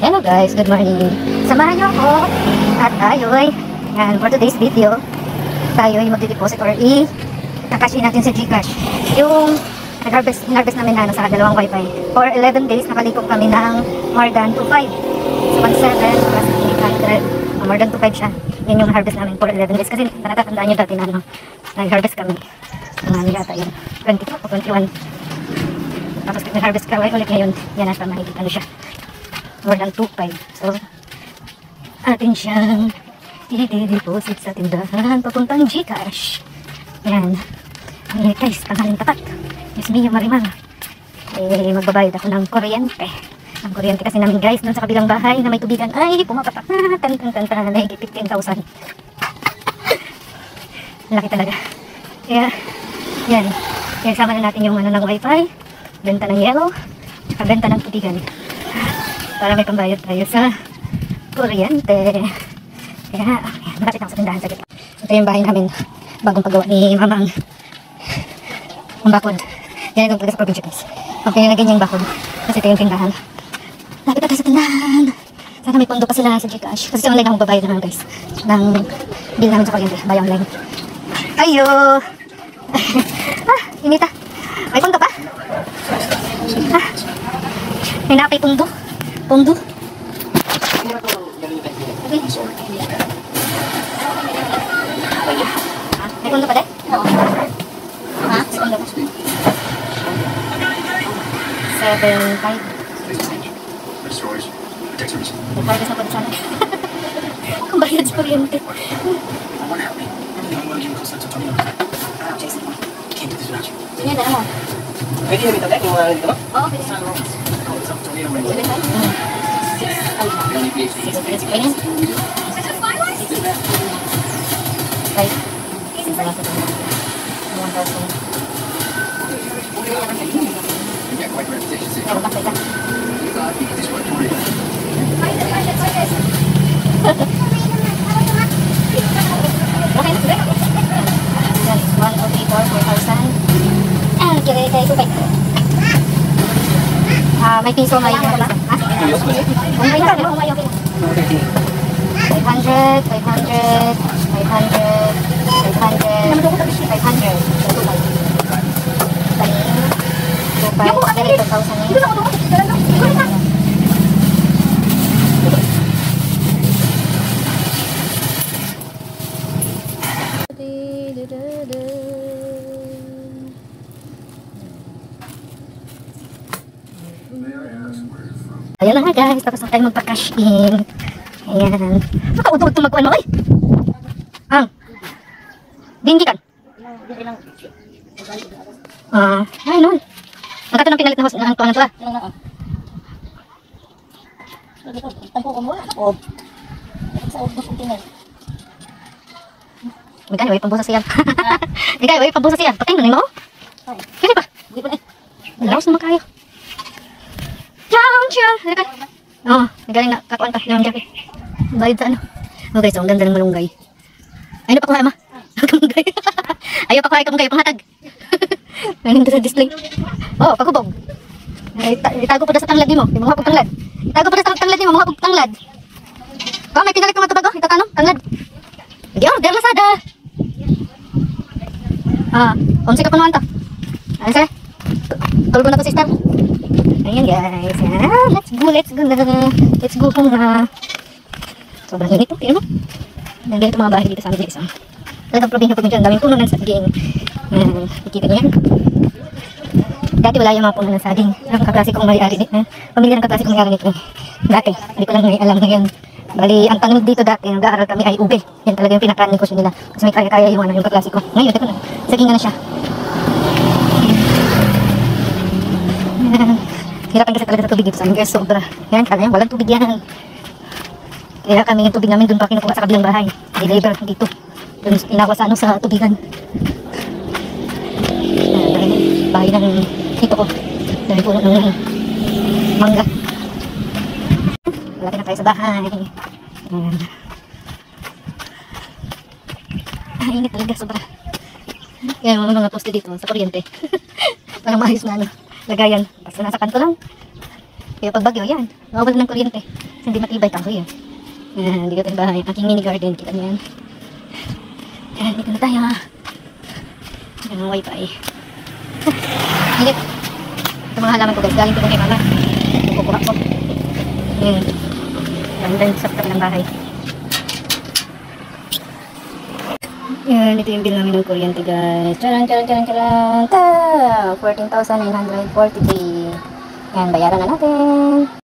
Hello guys, good morning. Samahan niyo ako at tayo'y, and for today's video, tayo'y magde-deposit or i-kakash in natin sa Gcash. Yung nag-harvest namin na sa dalawang wifi. For 11 days, nakalikop kami ng more than 2.5. So 1.7 plus 800, more than 2.5 siya. Yun yung harvest namin for 11 days. Kasi natatandaan nyo dati na nag-harvest kami. Yata yun, 22 o 21. Tapos nag-harvest kami ulit ngayon. Yan nasa mahigit ano siya. More than 2.5. So, atin siyang i-deposit sa tindahan papuntang Gcash. Yan. Guys, tanghaling tapat. Yes, Mio Marimar. Magbabayad ako ng kuryente. Ang kuryente kasi namin guys, dun sa kabilang bahay na may tubigan ay pumapatak na. Tan-tan-tan-tan. Nahigit 15,000. Laki talaga. Kaya, yan. Kaya sama na natin yung ano ng wifi. Benta ng yellow. Tsaka benta ng tubigan. Para may pambayad tayo sa kuryente. Kaya, malapit ako sa tindahan sa gitna. Ito yung bahay namin. Bagong paggawa ni Mama ang bakod. Yan yung talaga sa probinsya guys. Okay, yung naging yung bakod. Kasi ito yung tindahan. Lapit tayo sa tindahan. Sana may pondo pa sila sa Gcash. Kasi sa online ako babayad naman guys. Ng bill namin sa kuryente. Buy online. Ayo! Inita. May pondo pa? May napay pondo. Pondo. May pondo pa din? Oo. Ha? May pondo pa? 7.5. Nagbayad na po sana. Kung bayad sa kuryente. Yan na mo. Pwede yung ito yung mga ito? Oo, pwede sa mo. May piso, may piso. May 500, 500, 500, 500, Ayan na nga guys, tapos na tayo magpa-cash in. Ayan. Nakautot ito magkuhan mo ay. Dinggi kan? Ay nun. Magkata ng pinalit na host na ang tuwan to ah. Tampo ko mo? Oo. Sa ubos ang tingin. Magkano ay pambusa siya. Magkano ay pambusa siya. Patay na mo? Kaya pa? Hindi pa eh. Laos naman kayo. Ciao! Halika. Oo, nagaling na kakuan pa yung jacket. Bayad sa ano. Okay, so ang ganda ng malunggay. Ay, ano pa kuha ma? Malunggay. Ayaw pa kuha malunggay, panghatag. Ano sa display? Oo, pagkubog. Itago pa sa tanglad mo, yung mga pagtanglad. Itago pa sa tanglad mo, mga pagtanglad. Oh, may pinalit ng mga tubag, itatanong, tanglad. Nag-order Lazada. Unsi ka punuan to. Ano sa'yo? Tulgo na to sister. Ayan guys, yan. Let's go na. Let's go na. Sobrang init po, tingnan mo. Ganito mga bahay dito sa amin guys. Talagang probinsya po dyan, daming puno ng saging. Nakikita niyo yan. Dati wala yung mga puno ng saging. Ang kaklase kong may-ari nito. Pamilya ng kaklase kong may-ari nito. Dati, hindi ko lang alam ngayon. Bali, ang tanong dito dati, nag-aaral kami ay ube. Yan talaga yung pinaka-negosyo nila. Kasi may kaya-kaya yung kaklase ko. Ngayon, ito na. Saging na siya. Hirapan kasi talaga sa tubig dito sa amin guys, sobra. Yan, kaya yan, walang tubig yan. Kaya kami yung tubig namin doon pa kinukuha sa kabilang bahay. Deliver dito. Doon inawa sa ano, sa tubigan. Bahay ng ito ko. Dahil puno ng mangga. Malapit na tayo sa bahay. Init talaga, sobra. Kaya mga poste dito sa kuryente. Parang maayos na ano. Lagayan. Basta nasa kanto lang. Kaya pag bagyo, yan. Mawawala ng kuryente. Kasi hindi matibay kahoy yan. Yan, dito tayo bahay. Aking mini garden. Kita niyo yan. Yan, dito na tayo. Yan ang wifi. Init. Ito mga halaman ko guys. Galing ko kay mama. Kukuha ko. Yan. Ganda sa tabi ng bahay. Yan, ito yung bill namin ng kuryente guys. Charan, charan, charan, charan. Ta! 14,943. Yan, bayaran na natin.